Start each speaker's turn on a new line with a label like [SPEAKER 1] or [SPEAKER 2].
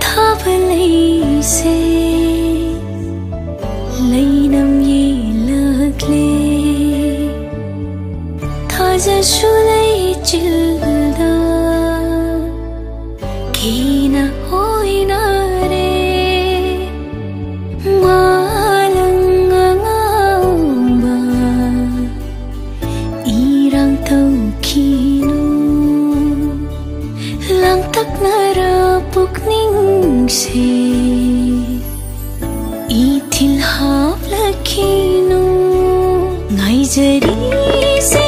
[SPEAKER 1] tháp lấy se lấy năm ye lạc lệ tha ra su lấy chil da khi na hoi na re malang ngang ba irang tau kinu lang tak narapok ning se itil hap lakino ngai jari se